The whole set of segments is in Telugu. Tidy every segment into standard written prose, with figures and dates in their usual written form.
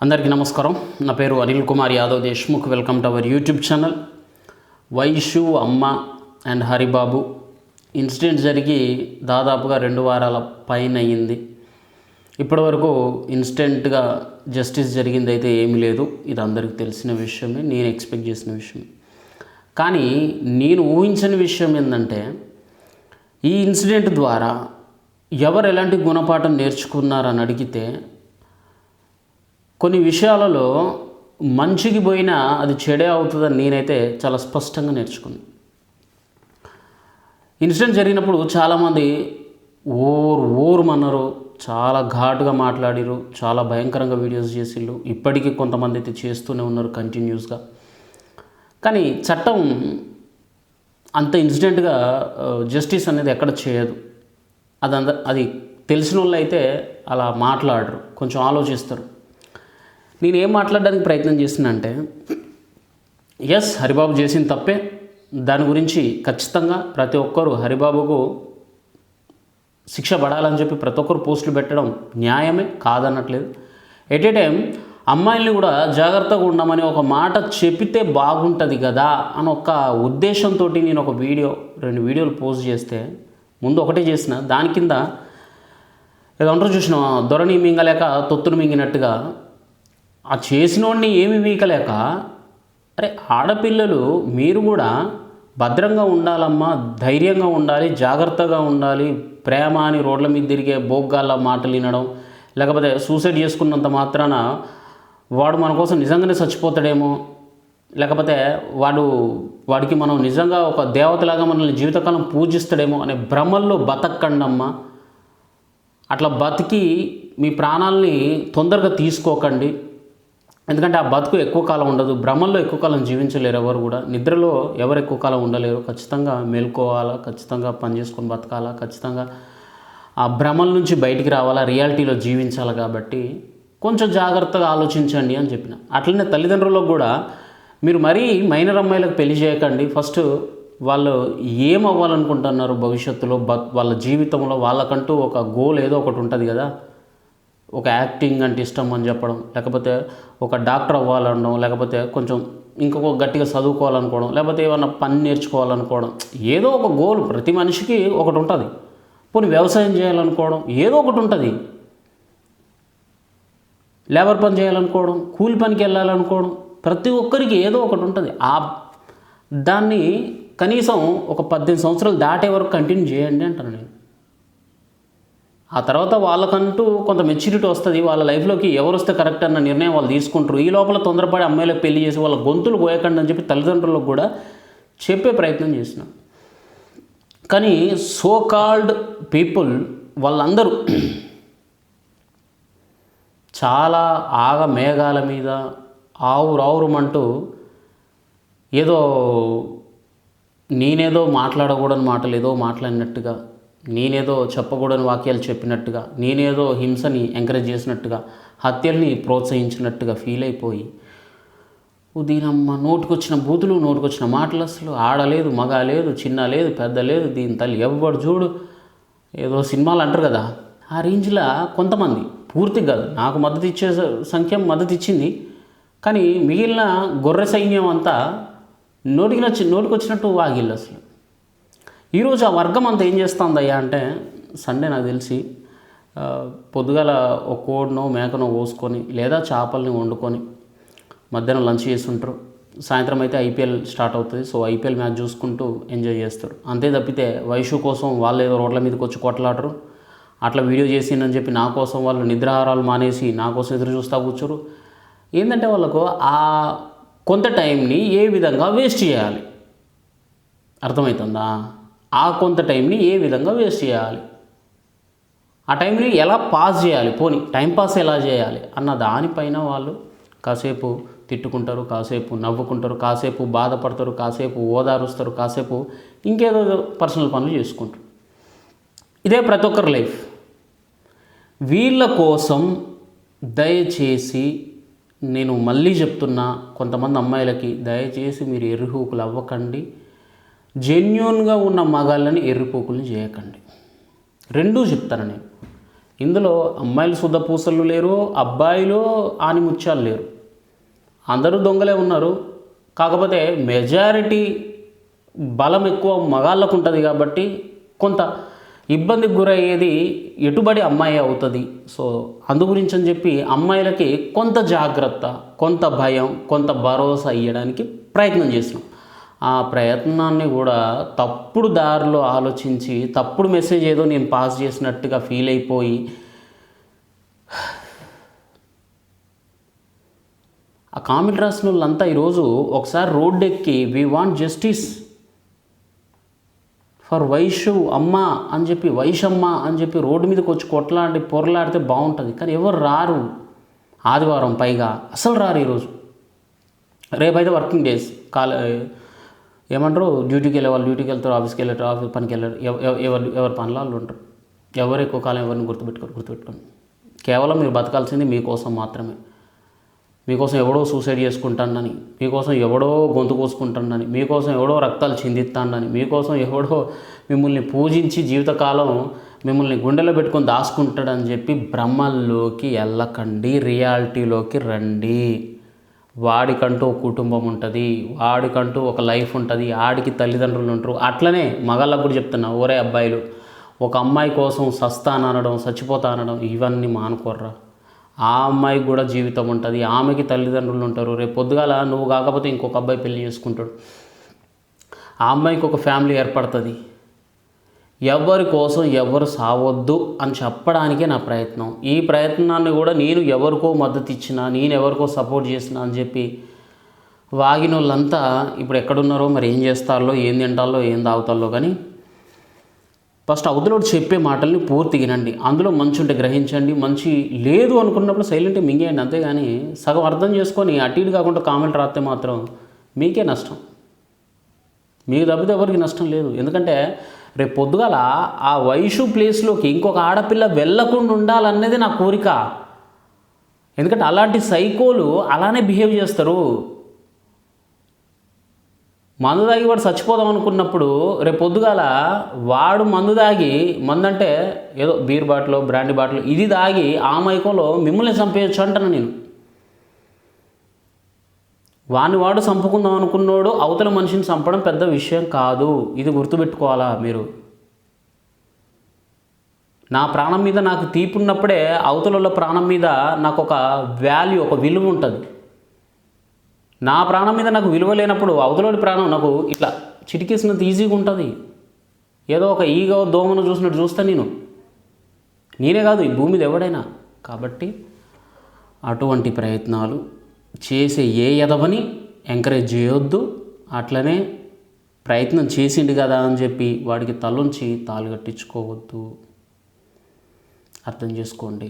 అందరికీ నమస్కారం. నా పేరు Anil Kumar Yadav Deshmukh. Welcome to our YouTube channel. Vaishu అమ్మ అండ్ హరిబాబు ఇన్సిడెంట్ జరిగి దాదాపుగా 2 వారాల పైన అయ్యింది. ఇప్పటివరకు ఇన్స్టెంట్గా జస్టిస్ జరిగింది అయితే ఏమీ లేదు. ఇది అందరికీ తెలిసిన విషయమే, నేను ఎక్స్పెక్ట్ చేసిన విషయమే. కానీ నేను ఊహించని విషయం ఏంటంటే, ఈ ఇన్సిడెంట్ ద్వారా ఎవరు ఎలాంటి గుణపాఠం నేర్చుకున్నారని అడిగితే, కొన్ని విషయాలలో మంచికి పోయినా అది చెడే అవుతుందని నేనైతే చాలా స్పష్టంగా నేర్చుకున్నాను. ఇన్సిడెంట్ జరిగినప్పుడు చాలామంది ఓరుమన్నారు, చాలా ఘాటుగా మాట్లాడిరు, చాలా భయంకరంగా వీడియోస్ చేసిళ్ళు. ఇప్పటికీ కొంతమంది అయితే చేస్తూనే ఉన్నారు కంటిన్యూస్గా. కానీ చట్టం అంత ఇన్సిడెంట్గా జస్టిస్ అనేది ఎక్కడ చేయదు. అది తెలిసిన వాళ్ళు అయితే అలా మాట్లాడరు, కొంచెం ఆలోచిస్తారు. నేను ఏం మాట్లాడడానికి ప్రయత్నం చేస్తున్నా అంటే, ఎస్, హరిబాబు చేసిన తప్పే. దాని గురించి ఖచ్చితంగా ప్రతి ఒక్కరూ హరిబాబుకు శిక్ష పడాలని చెప్పి ప్రతి ఒక్కరు పోస్టులు పెట్టడం న్యాయమే, కాదన్నట్లేదు. ఎట్ ఏ టైం అమ్మాయిల్ని కూడా జాగ్రత్తగా ఉండమని ఒక మాట చెప్పితే బాగుంటుంది కదా అని ఒక ఉద్దేశంతో నేను ఒక 2 వీడియోలు పోస్ట్ చేస్తే, ముందు ఒకటే చేసిన, దాని కింద ఏదో అంటారు చూసిన, దొరని మింగలేక తొత్తును మింగినట్టుగా ఆ చేసినోడిని ఏమి వీకలేక, అరే ఆడపిల్లలు మీరు కూడా భద్రంగా ఉండాలమ్మా, ధైర్యంగా ఉండాలి, జాగ్రత్తగా ఉండాలి. ప్రేమ అని రోడ్ల మీద తిరిగే బోగ్గాళ్ళ మాటలు వినడం, లేకపోతే సూసైడ్ చేసుకున్నంత మాత్రాన వాడు మన కోసం నిజంగానే చచ్చిపోతాడేమో, లేకపోతే వాడికి మనం నిజంగా ఒక దేవతలాగా మనల్ని జీవితకాలం పూజిస్తాడేమో అనే భ్రమల్లో బతకండమ్మా. అట్లా బతికి మీ ప్రాణాలని తొందరగా తీసుకోకండి. ఎందుకంటే ఆ బతుకు ఎక్కువ కాలం ఉండదు. భ్రమల్లో ఎక్కువ కాలం జీవించలేరు ఎవరు కూడా. నిద్రలో ఎవరు ఎక్కువ కాలం ఉండలేరు. ఖచ్చితంగా మేల్కోవాలా, ఖచ్చితంగా పని చేసుకొని బతకాలా, ఖచ్చితంగా ఆ భ్రమల నుంచి బయటికి రావాలా, రియాలిటీలో జీవించాలి. కాబట్టి కొంచెం జాగ్రత్తగా ఆలోచించండి అని చెప్పిన. అట్లనే తల్లిదండ్రులకు కూడా మీరు మరీ మైనర్ అమ్మాయిలకు పెళ్లి చేయకండి. ఫస్ట్ వాళ్ళు ఏం అవ్వాలనుకుంటున్నారు భవిష్యత్తులో, వాళ్ళ జీవితంలో వాళ్ళకంటూ ఒక గోల్ ఏదో ఒకటి ఉంటుంది కదా. ఒక యాక్టింగ్ అంటే ఇష్టం అని చెప్పడం, లేకపోతే ఒక డాక్టర్ అవ్వాలనడం, లేకపోతే కొంచెం ఇంకొక గట్టిగా చదువుకోవాలనుకోవడం, లేకపోతే ఏమన్నా పని నేర్చుకోవాలనుకోవడం, ఏదో ఒక గోల్ ప్రతి మనిషికి ఒకటి ఉంటుంది. పోనీ వ్యవసాయం చేయాలనుకోవడం, ఏదో ఒకటి ఉంటుంది. లేబర్ పని చేయాలనుకోవడం, కూలి పనికి వెళ్ళాలనుకోవడం, ప్రతి ఒక్కరికి ఏదో ఒకటి ఉంటుంది. దాన్ని కనీసం ఒక 18 సంవత్సరాలు దాటే వరకు కంటిన్యూ చేయండి అంటాను నేను. ఆ తర్వాత వాళ్ళకంటూ కొంత మెచ్యూరిటీ వస్తుంది. వాళ్ళ లైఫ్లోకి ఎవరు వస్తే కరెక్ట్ అన్న నిర్ణయం వాళ్ళు తీసుకుంటారు. ఈ లోపల తొందరపడి అమ్మాయిలకు పెళ్లి చేసి వాళ్ళ గొంతులు పోయకండి అని చెప్పి తల్లిదండ్రులకు కూడా చెప్పే ప్రయత్నం చేసిన. కానీ సో కాల్డ్ పీపుల్ వాళ్ళందరూ చాలా మేఘాల మీద ఆవురావురమంటూ ఏదో నేనేదో మాట్లాడకూడని మాటలు ఏదో మాట్లాడినట్టుగా, నేనేదో చెప్పకూడని వాక్యాలు చెప్పినట్టుగా, నేనేదో హింసని ఎంకరేజ్ చేసినట్టుగా, హత్యల్ని ప్రోత్సహించినట్టుగా ఫీల్ అయిపోయి, దీనమ్మ నోటికొచ్చిన బూతులు, నోటికొచ్చిన మాటలు, అసలు ఆడలేదు, మగ లేదు, చిన్న లేదు, పెద్ద లేదు, దీని తల్లి ఎవ్వడు చూడు, ఏదో సినిమాలు అంటారు కదా, ఆ రేంజ్లో కొంతమంది, పూర్తిగా కాదు, నాకు మద్దతు ఇచ్చే సంఖ్య మద్దతు ఇచ్చింది. కానీ మిగిలిన గొర్రె సైన్యం అంతా నోటికొచ్చినట్టు వాగిళ్ళు. అసలు ఈరోజు ఆ వర్గం అంతా ఏం చేస్తుందయ్యా అంటే, సండే నాకు తెలిసి పొద్దుగాల ఒక కోడినో మేకనో కోసుకొని లేదా చేపల్ని వండుకొని మధ్యాహ్నం లంచ్ చేస్తుంటారు. సాయంత్రం అయితే ఐపీఎల్ స్టార్ట్ అవుతుంది. సో ఐపీఎల్ మ్యాచ్ చూసుకుంటూ ఎంజాయ్ చేస్తారు. అంతే తప్పితే వైషు కోసం వాళ్ళు ఏదో రోడ్ల మీదకి వచ్చి కొట్లాడరు. అట్లా వీడియో చేసిందని చెప్పి నా కోసం వాళ్ళు నిద్రాహారాలు మానేసి నా కోసం ఎదురు చూస్తూ కూర్చోరు. ఏంటంటే వాళ్ళకు ఆ కొంత టైంని ఏ విధంగా వేస్ట్ చేయాలి అర్థమవుతుందా? ఆ కొంత టైంని ఏ విధంగా వేస్ట్ చేయాలి, ఆ టైంని ఎలా పాస్ చేయాలి, పోనీ టైంపాస్ ఎలా చేయాలి అన్న దానిపైన వాళ్ళు కాసేపు తిట్టుకుంటారు, కాసేపు నవ్వుకుంటారు, కాసేపు బాధపడతారు, కాసేపు ఓదారుస్తారు, కాసేపు ఇంకేదో పర్సనల్ పనులు చేసుకుంటారు. ఇదే ప్రతి ఒక్కరి లైఫ్. వీళ్ళ కోసం దయచేసి నేను మళ్ళీ చెప్తున్నా, కొంతమంది అమ్మాయిలకి దయచేసి మీరు ఎర్రిహూకులు అవ్వకండి. జెన్యూన్గా ఉన్న మగాళ్ళని ఎర్రిపోకుల్ని చేయకండి. రెండూ చెప్తాను నేను. ఇందులో అమ్మాయిలు శుద్ధ పూసలు లేరు, అబ్బాయిలు ఆనిముత్యాలు లేరు, అందరూ దొంగలే ఉన్నారు. కాకపోతే మెజారిటీ బలం ఎక్కువ మగాళ్ళకు ఉంటుంది కాబట్టి కొంత ఇబ్బందికి గురయ్యేది ఎటుబడి అమ్మాయి అవుతుంది. సో అందు గురించి అని చెప్పి అమ్మాయిలకి కొంత జాగ్రత్త, కొంత భయం, కొంత భరోసా ఇవ్వడానికి ప్రయత్నం చేస్తున్నాం. ఆ ప్రయత్నాన్ని కూడా తప్పుడు దారిలో ఆలోచించి తప్పుడు మెసేజ్ ఏదో నేను పాస్ చేసినట్టుగా ఫీల్ అయిపోయి ఆ కామెంట్ రాసిన వాళ్ళంతా ఈరోజు ఒకసారి రోడ్డు ఎక్కి we want justice for Vaishu అమ్మ అని చెప్పి, వైషమ్మ అని చెప్పి రోడ్డు మీదకి వచ్చి కొట్లాడి పొరలాడితే బాగుంటుంది. కానీ ఎవరు రారు. ఆదివారం పైగా అసలు రారు. ఈరోజు రేపైతే వర్కింగ్ డేస్, ఏమంటారు, డ్యూటీకి వెళ్ళే వాళ్ళు డ్యూటీకి వెళ్తారు, ఆఫీస్కి వెళ్ళారు, ఆఫీస్ పనికి వెళ్ళారు, ఎవరి పనులు వాళ్ళు ఉంటారు. ఎవరు ఎక్కువ కాలం ఎవరిని గుర్తుపెట్టుకోండి. కేవలం మీరు బతకాల్సింది మీకోసం మాత్రమే. మీకోసం ఎవడో సూసైడ్ చేసుకుంటానని, మీకోసం ఎవడో గొంతు కోసుకుంటానని, మీకోసం ఎవడో రక్తాలు చిందిస్తానని, మీకోసం ఎవడో మిమ్మల్ని పూజించి జీవితకాలం మిమ్మల్ని గుండెలో పెట్టుకొని దాచుకుంటాడని చెప్పి భ్రమల్లోకి వెళ్ళకండి. రియాలిటీలోకి రండి. వాడికంటూ ఒక కుటుంబం ఉంటుంది, వాడికంటూ ఒక లైఫ్ ఉంటుంది, ఆడికి తల్లిదండ్రులు ఉంటారు. అట్లనే మగాళ్ళకు కూడా చెప్తున్నా, ఒరే అబ్బాయిలు, ఒక అమ్మాయి కోసం సస్తానడం, చచ్చిపోతానడం ఇవన్నీ మానుకోర్రా. ఆ అమ్మాయికి కూడా జీవితం ఉంటుంది, ఆమెకి తల్లిదండ్రులు ఉంటారు. రేపు పొద్దుగాల నువ్వు కాకపోతే ఇంకొక అబ్బాయి పెళ్లి చేసుకుంటాడు, ఆ అమ్మాయికి ఒక ఫ్యామిలీ ఏర్పడుతుంది. ఎవరి కోసం ఎవరు సావద్దు అని చెప్పడానికే నా ప్రయత్నం. ఈ ప్రయత్నాన్ని కూడా నేను ఎవరికో మద్దతు ఇచ్చినా, నేను ఎవరికో సపోర్ట్ చేసినా అని చెప్పి వాగిన వాళ్ళంతా ఇప్పుడు ఎక్కడున్నారో, మరి ఏం చేస్తారో, ఏం తింటాలో, ఏం తాగుతారో. కానీ ఫస్ట్ అవతలోడు చెప్పే మాటల్ని పూర్తి వినండి. అందులో మంచి ఉంటే గ్రహించండి, మంచి లేదు అనుకున్నప్పుడు సైలెంట్గా మింగేయండి. అంతేగాని సగం అర్థం చేసుకొని అటు ఇటు కాకుండా కామెంట్ రాస్తే మాత్రం మీకే నష్టం. మీకు తప్పితే ఎవరికి నష్టం లేదు. ఎందుకంటే రేపు పొద్దుగాల ఆ వైషు ప్లేస్లోకి ఇంకొక ఆడపిల్ల వెళ్ళకుండా ఉండాలనేది నా కోరిక. ఎందుకంటే అలాంటి సైకోలు అలానే బిహేవ్ చేస్తారు. మందు తాగి వాడు చచ్చిపోదాం అనుకున్నప్పుడు రేపు పొద్దుగాల వాడు మందు తాగి, మందంటే ఏదో బీర్ బాటిల్, బ్రాండీ బాటిల్ ఇది తాగి ఆ మైకంలో మిమ్మల్ని చంపేయచ్చు అంటాను నేను. వాడు చంపుకుందాం అనుకున్నాడు, అవతల మనిషిని చంపడం పెద్ద విషయం కాదు. ఇది గుర్తుపెట్టుకోవాలా మీరు. నా ప్రాణం మీద నాకు తీపి ఉన్నప్పుడే అవతల ప్రాణం మీద నాకు ఒక వాల్యూ, ఒక విలువ ఉంటుంది. నా ప్రాణం మీద నాకు విలువ లేనప్పుడు అవతలోడి ప్రాణం నాకు ఇట్లా చిటికేసినంత ఈజీగా ఉంటుంది. ఏదో ఒక ఈగో దోమను చూసినట్టు చూస్తాను నేనే కాదు, ఈ భూమి మీద ఎవడైనా. కాబట్టి అటువంటి ప్రయత్నాలు చేసే ఏ ఎదవని ఎంకరేజ్ చేయొద్దు. అట్లనే ప్రయత్నం చేసిండు కదా అని చెప్పి వాడికి తలొంచి తాళి కట్టించుకోవద్దు. అర్థం చేసుకోండి.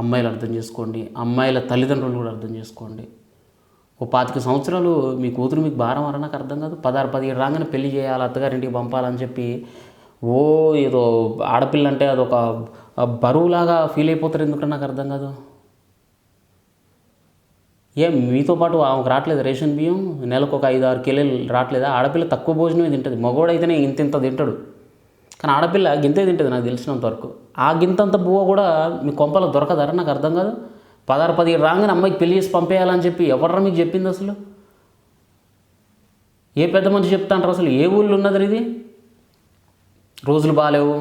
అమ్మాయిలు అర్థం చేసుకోండి, అమ్మాయిల తల్లిదండ్రులు కూడా అర్థం చేసుకోండి. ఓ 25 సంవత్సరాలు మీ కూతురు మీకు భారం అరా నాకు అర్థం కాదు. 16-17 రాగానే పెళ్లి చేయాలి, అత్తగారింటికి పంపాలని చెప్పి ఏదో ఆడపిల్ల అంటే అదొక బరువులాగా ఫీల్ అయిపోతారు. ఎందుకంటే నాకు అర్థం కాదు. మీతో పాటు ఆమెకు రావట్లేదు రేషన్ బియ్యం, నెలకు ఒక 5-6 కిలోలు రావట్లేదా? ఆడపిల్ల తక్కువ భోజనమే తింటుంది, మగవాడైతేనే ఇంత తింటాడు. కానీ ఆడపిల్ల గింతే తింటుంది నాకు తెలిసినంత వరకు. ఆ గింతంత బువ్వ కూడా మీ కొంపలో దొరకదరా నాకు అర్థం కాదు. 16-17 రాగానే అమ్మాయికి పెళ్లి చేసి పంపేయాలని చెప్పి ఎవర్రా మీకు చెప్పింది? అసలు ఏ పెద్ద మనిషి చెప్తాంటారు? అసలు ఏ ఊళ్ళో ఉన్నది ఇది? రోజులు బాగాలేవు.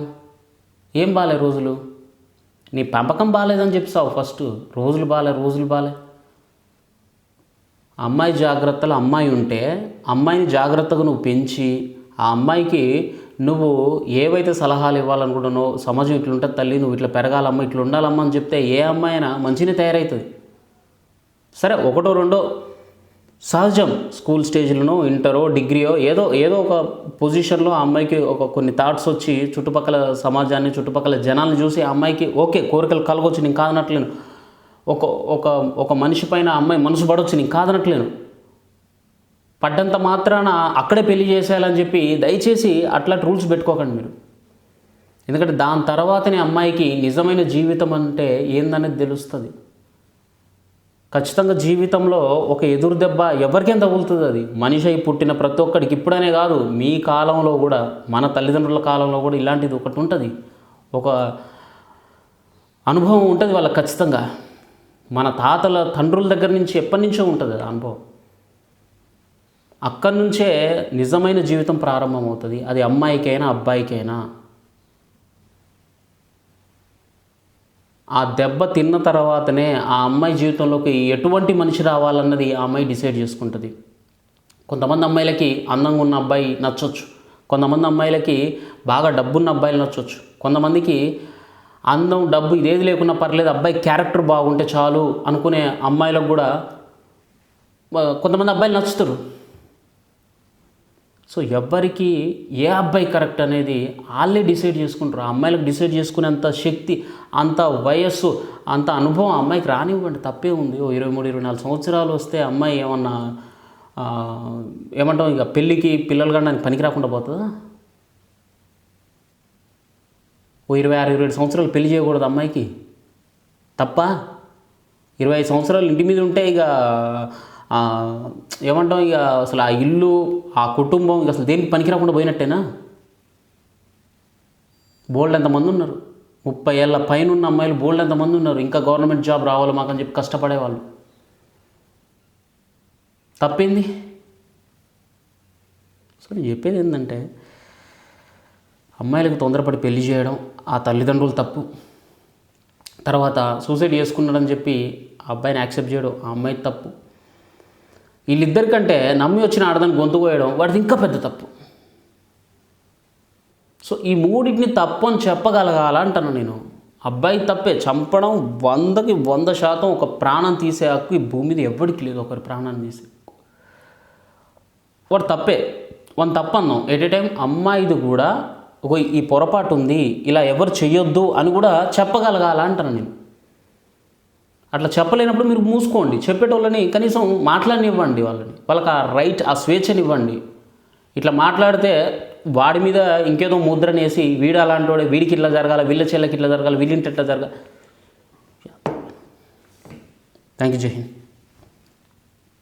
ఏం బాగాలే రోజులు? నీ పెంపకం బాగాలేదని చెప్తావు ఫస్ట్. రోజులు బాగాలే. అమ్మాయి జాగ్రత్తలు అమ్మాయి ఉంటే అమ్మాయిని జాగ్రత్తగా నువ్వు పెంచి ఆ అమ్మాయికి నువ్వు ఏవైతే సలహాలు ఇవ్వాలనుకుంటున్నావు, సమాజం ఇట్లుంటుంది తల్లి, నువ్వు ఇట్లా పెరగాలమ్మా, ఇట్లా ఉండాలమ్మా అని చెప్తే ఏ అమ్మాయి అయినా మంచిగా తయారవుతుంది. సరే, 1-2 సహజం, స్కూల్ స్టేజ్లోనో, ఇంటరో, డిగ్రీయో ఏదో ఒక పొజిషన్లో ఆ అమ్మాయికి కొన్ని థాట్స్ వచ్చి చుట్టుపక్కల సమాజాన్ని, చుట్టుపక్కల జనాలను చూసి ఆ అమ్మాయికి ఓకే కోరికలు కలగవచ్చు, నేను కాదనట్లేను. ఒక మనిషి పైన అమ్మాయి మనసు పడవచ్చు, నేను కాదనట్లేను. పడ్డంత మాత్రాన అక్కడే పెళ్లి చేసేయాలని చెప్పి దయచేసి అట్లా రూల్స్ పెట్టుకోకండి మీరు. ఎందుకంటే దాని తర్వాతనే అమ్మాయికి నిజమైన జీవితం అంటే ఏందనేది తెలుస్తుంది. ఖచ్చితంగా జీవితంలో ఒక ఎదురు దెబ్బ ఎవరికేం తగులుతుంది. అది మనిషి అయి పుట్టిన ప్రతి ఒక్కడికి, ఇప్పుడనే కాదు మీ కాలంలో కూడా, మన తల్లిదండ్రుల కాలంలో కూడా ఇలాంటిది ఒకటి ఉంటుంది. అనుభవం ఉంటుంది వాళ్ళకి ఖచ్చితంగా. మన తాతల తండ్రుల దగ్గర నుంచి ఎప్పటి నుంచో ఉంటుంది ఆ అనుభవం. అక్కడి నుంచే నిజమైన జీవితం ప్రారంభమవుతుంది, అది అమ్మాయికైనా అబ్బాయికైనా. ఆ దెబ్బ తిన్న తర్వాతనే ఆ అమ్మాయి జీవితంలోకి ఎటువంటి మనిషి రావాలన్నది ఆ అమ్మాయి డిసైడ్ చేసుకుంటుంది. కొంతమంది అమ్మాయిలకి అందంగా ఉన్న అబ్బాయి నచ్చవచ్చు, కొంతమంది అమ్మాయిలకి బాగా డబ్బున్న అబ్బాయిలు నచ్చవచ్చు, కొంతమందికి అందం డబ్బు ఇదేది లేకున్నా పర్లేదు అబ్బాయి క్యారెక్టర్ బాగుంటే చాలు అనుకునే అమ్మాయిలకు కూడా కొంతమంది అబ్బాయిలు నచ్చుతారు. సో ఎవ్వరికి ఏ అబ్బాయి కరెక్ట్ అనేది వాళ్ళే డిసైడ్ చేసుకుంటారు. ఆ అమ్మాయిలకు డిసైడ్ చేసుకునేంత శక్తి, అంత వయస్సు, అంత అనుభవం ఆ అమ్మాయికి రానివ్వండి, తప్పే ఉంది. 23-24 సంవత్సరాలు వస్తే అమ్మాయి ఏమన్నా ఏమంటాం, ఇక పెళ్ళికి పిల్లలు కనడానికి పనికి రాకుండా పోతుందా? 26-27 సంవత్సరాలు పెళ్లి చేయకూడదు అమ్మాయికి, తప్ప? 25 సంవత్సరాలు ఇంటి మీద ఉంటే ఇక ఏమంటాం, ఇక అసలు ఆ ఇల్లు, ఆ కుటుంబం ఇక అసలు దేనికి పనికి రాకుండా పోయినట్టేనా? బోల్డ్ ఎంతమంది ఉన్నారు, 30 ఏళ్ళ పైన ఉన్న అమ్మాయిలు బోల్డ్ ఎంతమంది ఉన్నారు, ఇంకా గవర్నమెంట్ జాబ్ రావాలి మాకని చెప్పి కష్టపడేవాళ్ళు. తప్పింది. సో నేను చెప్పేది ఏంటంటే, అమ్మాయిలకు తొందరపడి పెళ్లి చేయడం ఆ తల్లిదండ్రులు తప్పు. తర్వాత సూసైడ్ చేసుకున్నాడని చెప్పి ఆ అబ్బాయిని యాక్సెప్ట్ చేయడం ఆ అమ్మాయి తప్పు. వీళ్ళిద్దరికంటే నమ్మి వచ్చిన ఆడదాన్ని గొంతు కోయడం వాడిది ఇంకా పెద్ద తప్పు. సో ఈ మూడింటిని తప్పు అని చెప్పగలగాలంటాను నేను. అబ్బాయి తప్పే, చంపడం 100కి 100% ఒక ప్రాణం తీసే హక్కు ఈ భూమి మీద ఎవరికి లేదు. ఒకరి ప్రాణాన్ని తీసే వాడు తప్పే, వాడిని తప్పు అన్నాం. ఎట్ ఏ టైం అమ్మాయిది కూడా ఈ పొరపాటు ఉంది, ఇలా ఎవరు చెయ్యొద్దు అని కూడా చెప్పగలగాలంటాను నేను. అట్లా చెప్పలేనప్పుడు మీరు మూసుకోండి, చెప్పేటోళ్ళని కనీసం మాట్లాడనివ్వండి, వాళ్ళకి ఆ రైట్, ఆ స్వేచ్ఛనివ్వండి. ఇట్లా మాట్లాడితే వాడి మీద ఇంకేదో ముద్రనేసి వీడు అలాంటి వాడే, వీడికి ఇట్లా జరగాలి, వీళ్ళ చెల్లెకి ఇట్లా జరగాలి, వీళ్ళింటి ఇట్లా జరగాలి. థ్యాంక్ యూ, జై హింద్.